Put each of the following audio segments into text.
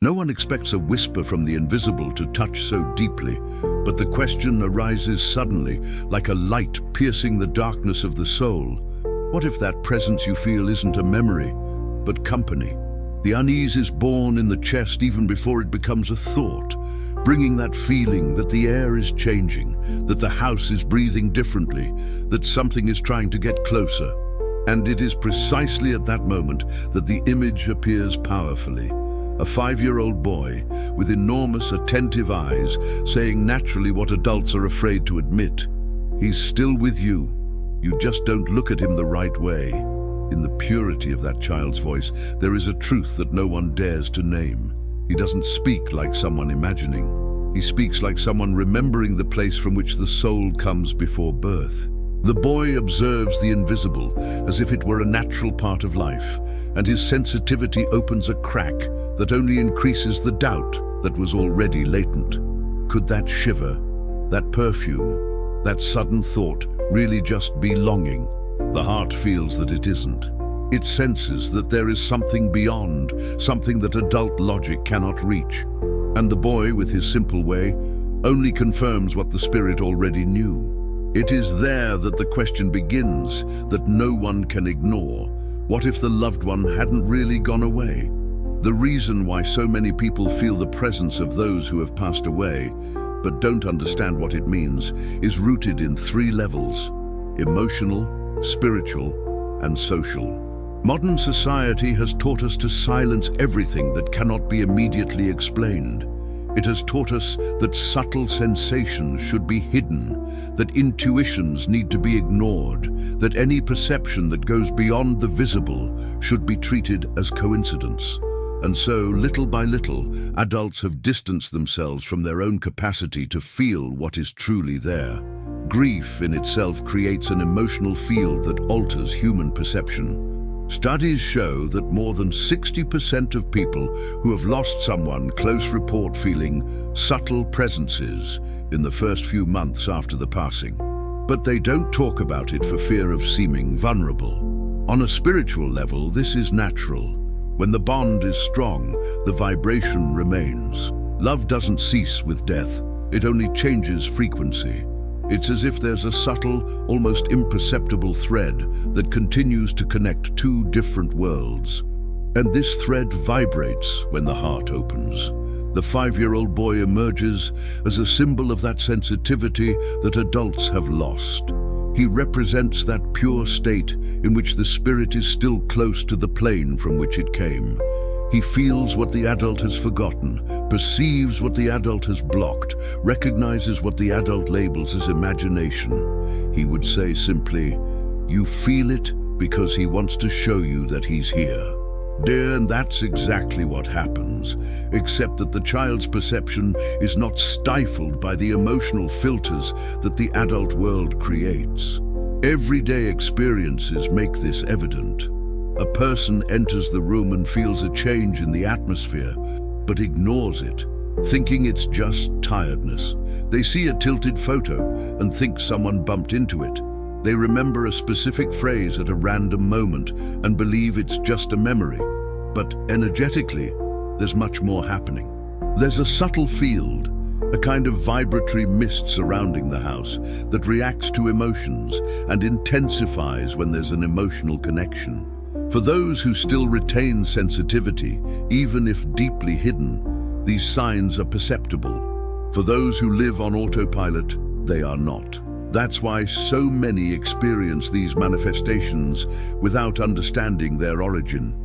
No one expects a whisper from the invisible to touch so deeply, but the question arises suddenly, like a light piercing the darkness of the soul. What if that presence you feel isn't a memory, but company? The unease is born in the chest even before it becomes a thought, bringing that feeling that the air is changing, that the house is breathing differently, that something is trying to get closer. And it is precisely at that moment that the image appears powerfully. A 5-year-old boy with enormous attentive eyes saying naturally what adults are afraid to admit. He's still with you. You just don't look at him the right way. In the purity of that child's voice, there is a truth that no one dares to name. He doesn't speak like someone imagining. He speaks like someone remembering the place from which the soul comes before birth. The boy observes the invisible as if it were a natural part of life, and his sensitivity opens a crack that only increases the doubt that was already latent. Could that shiver, that perfume, that sudden thought really just be longing? The heart feels that it isn't. It senses that there is something beyond, something that adult logic cannot reach. And the boy, with his simple way, only confirms what the spirit already knew. It is there that the question begins, that no one can ignore. What if the loved one hadn't really gone away? The reason why so many people feel the presence of those who have passed away, but don't understand what it means, is rooted in 3 levels: emotional, spiritual, and social. Modern society has taught us to silence everything that cannot be immediately explained. It has taught us that subtle sensations should be hidden, that intuitions need to be ignored, that any perception that goes beyond the visible should be treated as coincidence. And so, little by little, adults have distanced themselves from their own capacity to feel what is truly there. Grief in itself creates an emotional field that alters human perception. Studies show that more than 60% of people who have lost someone close report feeling subtle presences in the first few months after the passing. But they don't talk about it for fear of seeming vulnerable. On a spiritual level, this is natural. When the bond is strong, the vibration remains. Love doesn't cease with death, it only changes frequency. It's as if there's a subtle, almost imperceptible thread that continues to connect 2 different worlds. And this thread vibrates when the heart opens. The 5-year-old boy emerges as a symbol of that sensitivity that adults have lost. He represents that pure state in which the spirit is still close to the plane from which it came. He feels what the adult has forgotten, perceives what the adult has blocked, recognizes what the adult labels as imagination. He would say simply, "You feel it because he wants to show you that he's here." Dear, and that's exactly what happens, except that the child's perception is not stifled by the emotional filters that the adult world creates. Everyday experiences make this evident. A person enters the room and feels a change in the atmosphere, but ignores it, thinking it's just tiredness. They see a tilted photo and think someone bumped into it. They remember a specific phrase at a random moment and believe it's just a memory. But energetically, there's much more happening. There's a subtle field, a kind of vibratory mist surrounding the house that reacts to emotions and intensifies when there's an emotional connection. For those who still retain sensitivity, even if deeply hidden, these signs are perceptible. For those who live on autopilot, they are not. That's why so many experience these manifestations without understanding their origin,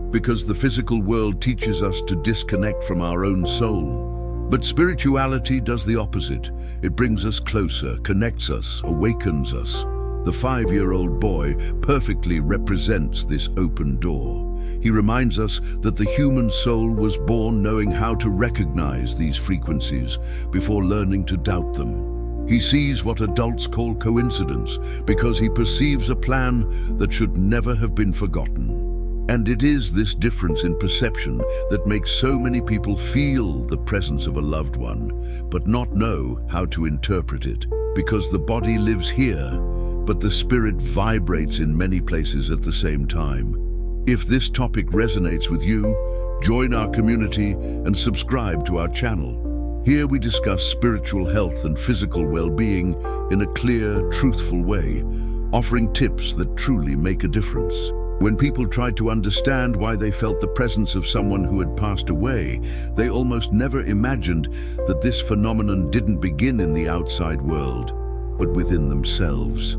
because the physical world teaches us to disconnect from our own soul. But spirituality does the opposite. It brings us closer, connects us, awakens us. The 5-year-old boy perfectly represents this open door. He reminds us that the human soul was born knowing how to recognize these frequencies before learning to doubt them. He sees what adults call coincidence because he perceives a plan that should never have been forgotten. And it is this difference in perception that makes so many people feel the presence of a loved one, but not know how to interpret it, because the body lives here, but the spirit vibrates in many places at the same time. If this topic resonates with you, Join our community and subscribe to our channel. Here we discuss spiritual health and physical well-being in a clear, truthful way, offering tips that truly make a difference. When people tried to understand why they felt the presence of someone who had passed away, they almost never imagined that this phenomenon didn't begin in the outside world, but within themselves.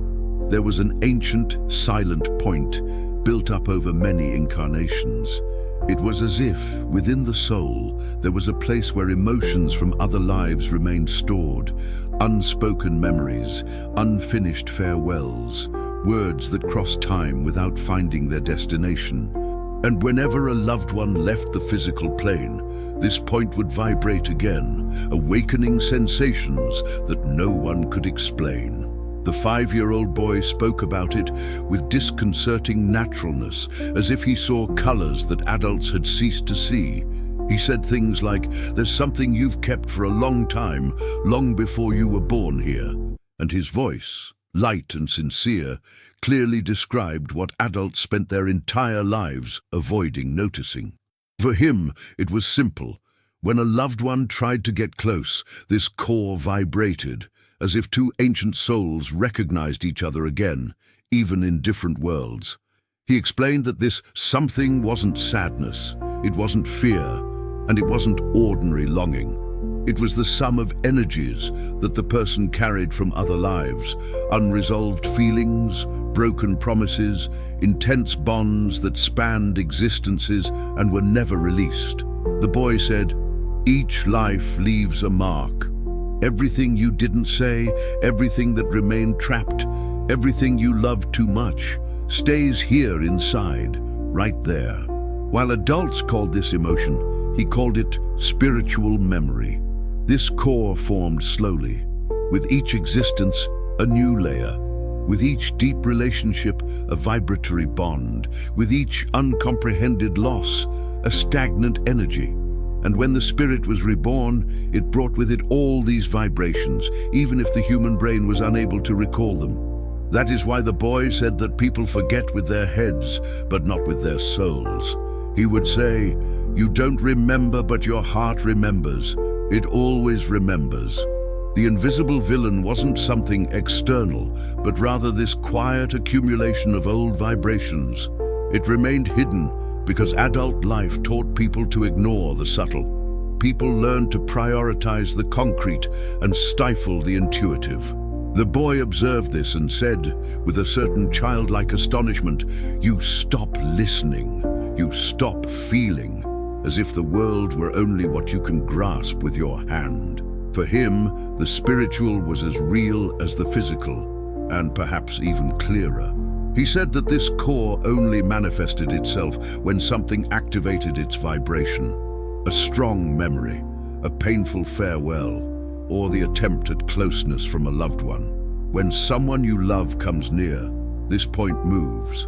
There was an ancient, silent point built up over many incarnations. It was as if, within the soul, there was a place where emotions from other lives remained stored, unspoken memories, unfinished farewells, words that crossed time without finding their destination. And whenever a loved one left the physical plane, this point would vibrate again, awakening sensations that no one could explain. The 5-year-old boy spoke about it with disconcerting naturalness, as if he saw colors that adults had ceased to see. He said things like, "There's something you've kept for a long time, long before you were born here." And his voice, light and sincere, clearly described what adults spent their entire lives avoiding noticing. For him, it was simple. When a loved one tried to get close, this core vibrated, as if two ancient souls recognized each other again, even in different worlds. He explained that this something wasn't sadness, it wasn't fear, and it wasn't ordinary longing. It was the sum of energies that the person carried from other lives, unresolved feelings, broken promises, intense bonds that spanned existences and were never released. The boy said, "Each life leaves a mark. Everything you didn't say, everything that remained trapped, everything you loved too much, stays here inside, right there." While adults called this emotion, he called it spiritual memory. This core formed slowly. With each existence, a new layer. With each deep relationship, a vibratory bond. With each uncomprehended loss, a stagnant energy. And when the spirit was reborn, it brought with it all these vibrations, even if the human brain was unable to recall them. That is why the boy said that people forget with their heads, but not with their souls. He would say, "You don't remember, but your heart remembers. It always remembers." The invisible villain wasn't something external, but rather this quiet accumulation of old vibrations. It remained hidden because adult life taught people to ignore the subtle. People learned to prioritize the concrete and stifle the intuitive. The boy observed this and said, with a certain childlike astonishment, "You stop listening, you stop feeling, as if the world were only what you can grasp with your hand." For him, the spiritual was as real as the physical, and perhaps even clearer. He said that this core only manifested itself when something activated its vibration. A strong memory, a painful farewell, or the attempt at closeness from a loved one. When someone you love comes near, this point moves.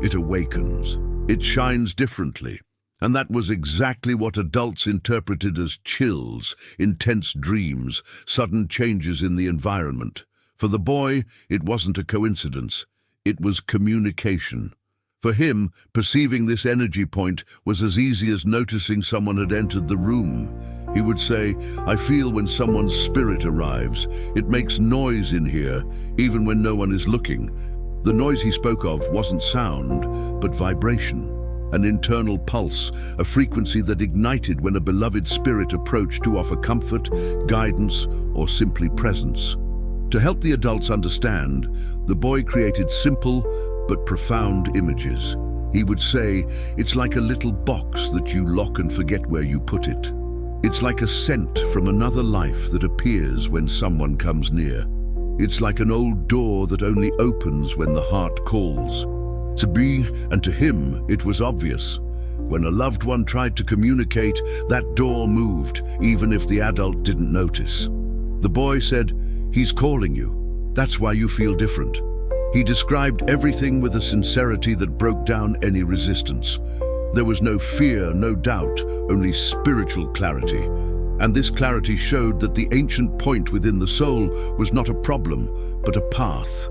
It awakens. It shines differently. And that was exactly what adults interpreted as chills, intense dreams, sudden changes in the environment. For the boy, it wasn't a coincidence. It was communication. For him, perceiving this energy point was as easy as noticing someone had entered the room. He would say, "I feel when someone's spirit arrives. It makes noise in here, even when no one is looking." The noise he spoke of wasn't sound, but vibration. An internal pulse, a frequency that ignited when a beloved spirit approached to offer comfort, guidance, or simply presence. To help the adults understand, the boy created simple but profound images. He would say, "It's like a little box that you lock and forget where you put it. It's like a scent from another life that appears when someone comes near. It's like an old door that only opens when the heart calls." To him, it was obvious. When a loved one tried to communicate, that door moved, even if the adult didn't notice. The boy said, "He's calling you. That's why you feel different." He described everything with a sincerity that broke down any resistance. There was no fear, no doubt, only spiritual clarity. And this clarity showed that the ancient point within the soul was not a problem, but a path.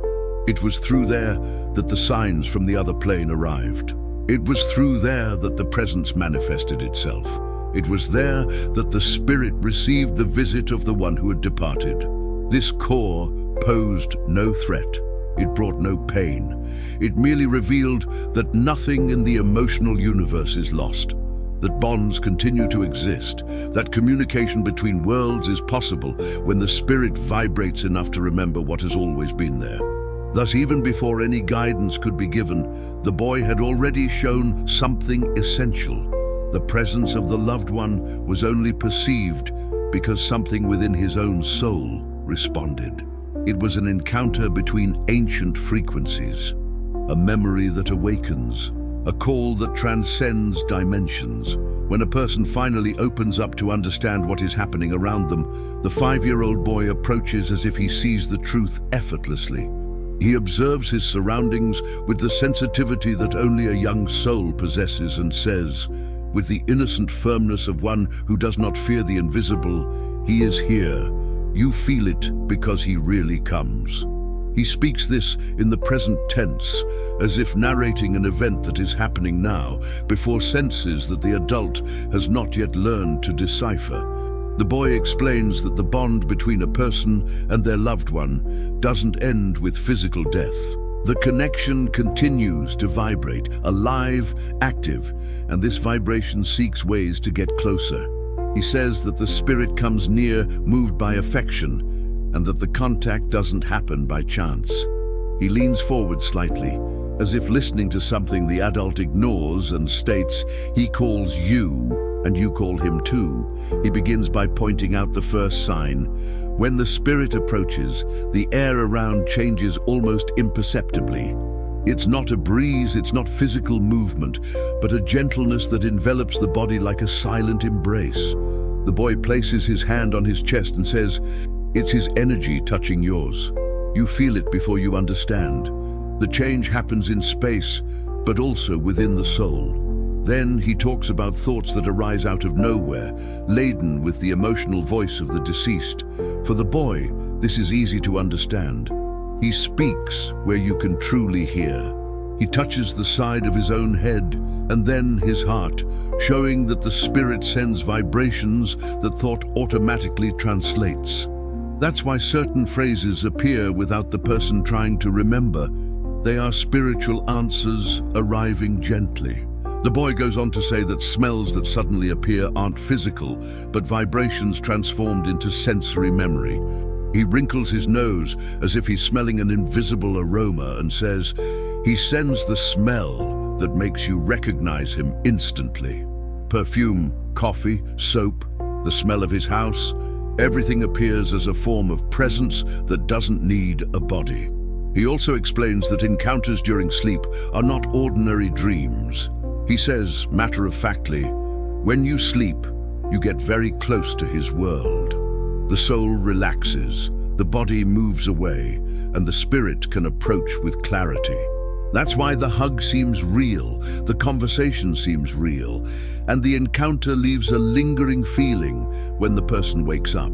It was through there that the signs from the other plane arrived. It was through there that the presence manifested itself. It was there that the spirit received the visit of the one who had departed. This core posed no threat. It brought no pain. It merely revealed that nothing in the emotional universe is lost, that bonds continue to exist, that communication between worlds is possible when the spirit vibrates enough to remember what has always been there. Thus, even before any guidance could be given, the boy had already shown something essential. The presence of the loved one was only perceived because something within his own soul responded. It was an encounter between ancient frequencies, a memory that awakens, a call that transcends dimensions. When a person finally opens up to understand what is happening around them, the 5-year-old boy approaches as if he sees the truth effortlessly. He observes his surroundings with the sensitivity that only a young soul possesses and says, with the innocent firmness of one who does not fear the invisible, "He is here. You feel it because he really comes." He speaks this in the present tense, as if narrating an event that is happening now, before senses that the adult has not yet learned to decipher. The boy explains that the bond between a person and their loved one doesn't end with physical death. The connection continues to vibrate, alive, active, and this vibration seeks ways to get closer. He says that the spirit comes near, moved by affection, and that the contact doesn't happen by chance. He leans forward slightly, as if listening to something the adult ignores, and states, "He calls you, and you call him too." He begins by pointing out the first sign. When the spirit approaches, the air around changes almost imperceptibly. It's not a breeze, it's not physical movement, but a gentleness that envelops the body like a silent embrace. The boy places his hand on his chest and says, "It's his energy touching yours. You feel it before you understand." The change happens in space, but also within the soul. Then he talks about thoughts that arise out of nowhere, laden with the emotional voice of the deceased. For the boy, this is easy to understand. He speaks where you can truly hear. He touches the side of his own head and then his heart, showing that the spirit sends vibrations that thought automatically translates. That's why certain phrases appear without the person trying to remember. They are spiritual answers arriving gently. The boy goes on to say that smells that suddenly appear aren't physical, but vibrations transformed into sensory memory. He wrinkles his nose as if he's smelling an invisible aroma and says, "He sends the smell that makes you recognize him instantly." Perfume, coffee, soap, the smell of his house, everything appears as a form of presence that doesn't need a body. He also explains that encounters during sleep are not ordinary dreams. He says, matter-of-factly, when you sleep, you get very close to his world. The soul relaxes, the body moves away, and the spirit can approach with clarity. That's why the hug seems real, the conversation seems real, and the encounter leaves a lingering feeling when the person wakes up.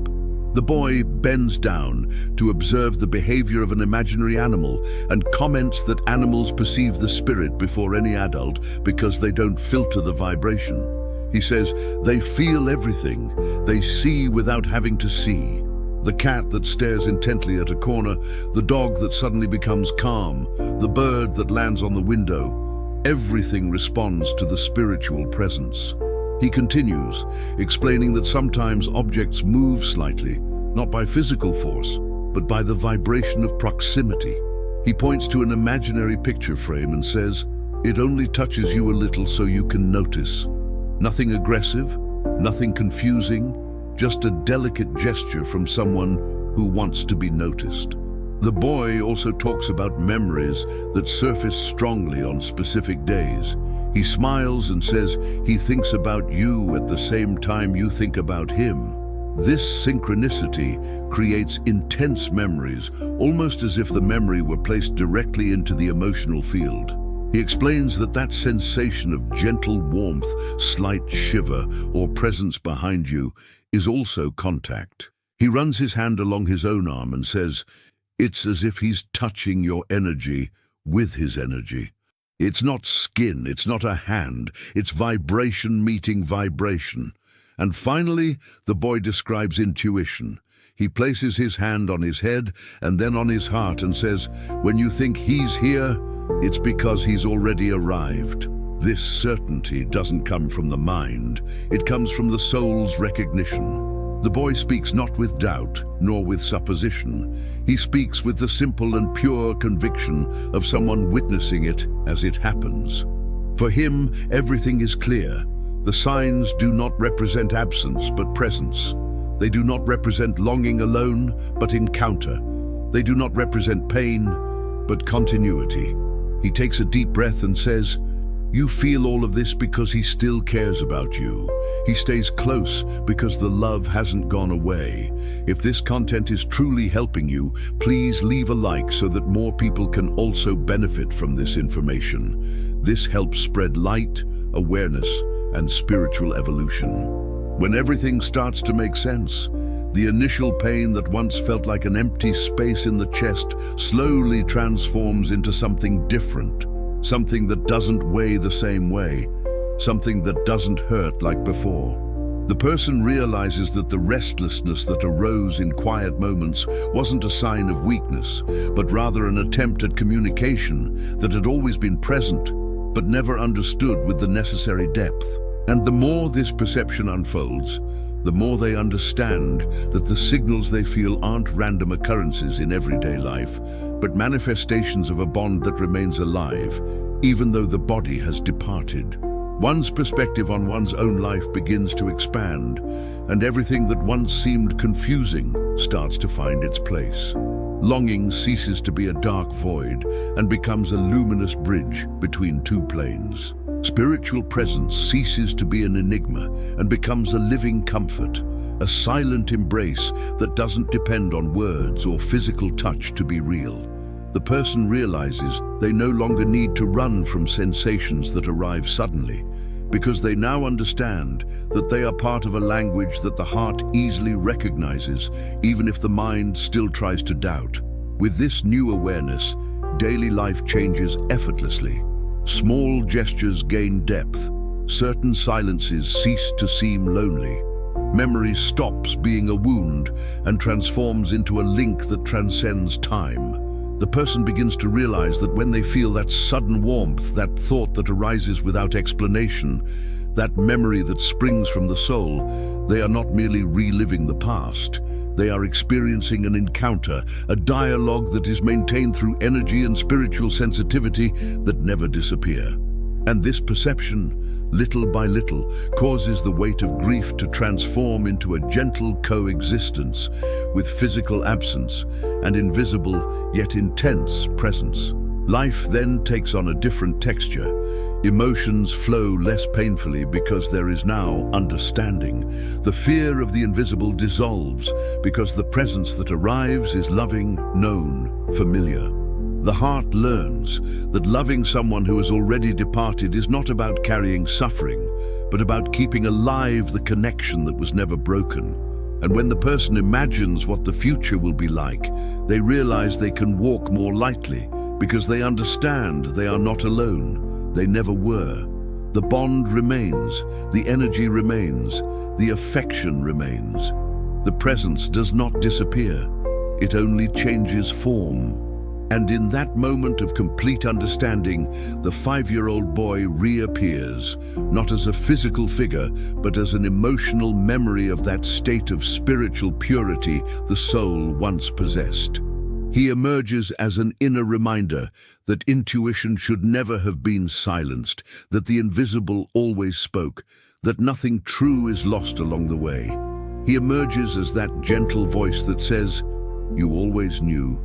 The boy bends down to observe the behavior of an imaginary animal and comments that animals perceive the spirit before any adult because they don't filter the vibration. He says they feel everything, they see without having to see. The cat that stares intently at a corner, the dog that suddenly becomes calm, the bird that lands on the window, everything responds to the spiritual presence. He continues, explaining that sometimes objects move slightly, not by physical force, but by the vibration of proximity. He points to an imaginary picture frame and says, "It only touches you a little so you can notice." Nothing aggressive, nothing confusing, just a delicate gesture from someone who wants to be noticed. The boy also talks about memories that surface strongly on specific days. He smiles and says he thinks about you at the same time you think about him. This synchronicity creates intense memories, almost as if the memory were placed directly into the emotional field. He explains that sensation of gentle warmth, slight shiver, or presence behind you is also contact. He runs his hand along his own arm and says, "It's as if he's touching your energy with his energy." It's not skin, it's not a hand, it's vibration meeting vibration. And finally, the boy describes intuition. He places his hand on his head and then on his heart and says, "When you think he's here, it's because he's already arrived." This certainty doesn't come from the mind, it comes from the soul's recognition. The boy speaks not with doubt, nor with supposition. He speaks with the simple and pure conviction of someone witnessing it as it happens. For him, everything is clear. The signs do not represent absence, but presence. They do not represent longing alone, but encounter. They do not represent pain, but continuity. He takes a deep breath and says, "You feel all of this because he still cares about you. He stays close because the love hasn't gone away." If this content is truly helping you, please leave a like so that more people can also benefit from this information. This helps spread light, awareness, and spiritual evolution. When everything starts to make sense, the initial pain that once felt like an empty space in the chest slowly transforms into something different. Something that doesn't weigh the same way, something that doesn't hurt like before. The person realizes that the restlessness that arose in quiet moments wasn't a sign of weakness, but rather an attempt at communication that had always been present, but never understood with the necessary depth. And the more this perception unfolds, the more they understand that the signals they feel aren't random occurrences in everyday life, but manifestations of a bond that remains alive, even though the body has departed. One's perspective on one's own life begins to expand, and everything that once seemed confusing starts to find its place. Longing ceases to be a dark void and becomes a luminous bridge between two planes. Spiritual presence ceases to be an enigma and becomes a living comfort, a silent embrace that doesn't depend on words or physical touch to be real. The person realizes they no longer need to run from sensations that arrive suddenly, because they now understand that they are part of a language that the heart easily recognizes, even if the mind still tries to doubt. With this new awareness, daily life changes effortlessly. Small gestures gain depth. Certain silences cease to seem lonely. Memory stops being a wound and transforms into a link that transcends time. The person begins to realize that when they feel that sudden warmth, that thought that arises without explanation, that memory that springs from the soul, they are not merely reliving the past. They are experiencing an encounter, a dialogue that is maintained through energy and spiritual sensitivity that never disappear. And this perception, little by little, causes the weight of grief to transform into a gentle coexistence with physical absence and invisible yet intense presence. Life then takes on a different texture. Emotions flow less painfully because there is now understanding. The fear of the invisible dissolves because the presence that arrives is loving, known, familiar. The heart learns that loving someone who has already departed is not about carrying suffering, but about keeping alive the connection that was never broken. And when the person imagines what the future will be like, they realize they can walk more lightly because they understand they are not alone. They never were. The bond remains, the energy remains, the affection remains. The presence does not disappear, it only changes form. And in that moment of complete understanding, the 5-year-old boy reappears, not as a physical figure, but as an emotional memory of that state of spiritual purity the soul once possessed. He emerges as an inner reminder that intuition should never have been silenced, that the invisible always spoke, that nothing true is lost along the way. He emerges as that gentle voice that says, "You always knew.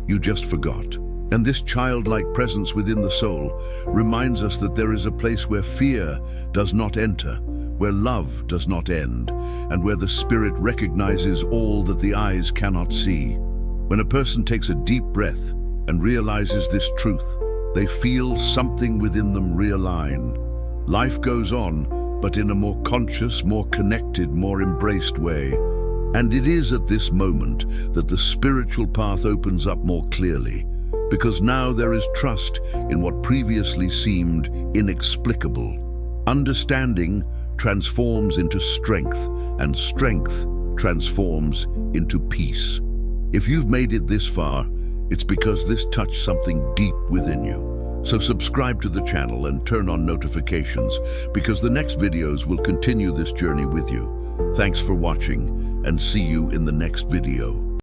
You just forgot." And this childlike presence within the soul reminds us that there is a place where fear does not enter, where love does not end, and where the spirit recognizes all that the eyes cannot see. When a person takes a deep breath and realizes this truth, they feel something within them realign. Life goes on, but in a more conscious, more connected, more embraced way. And it is at this moment that the spiritual path opens up more clearly, because now there is trust in what previously seemed inexplicable. Understanding transforms into strength, and strength transforms into peace. If you've made it this far, it's because this touched something deep within you. So subscribe to the channel and turn on notifications, because the next videos will continue this journey with you. Thanks for watching, and see you in the next video.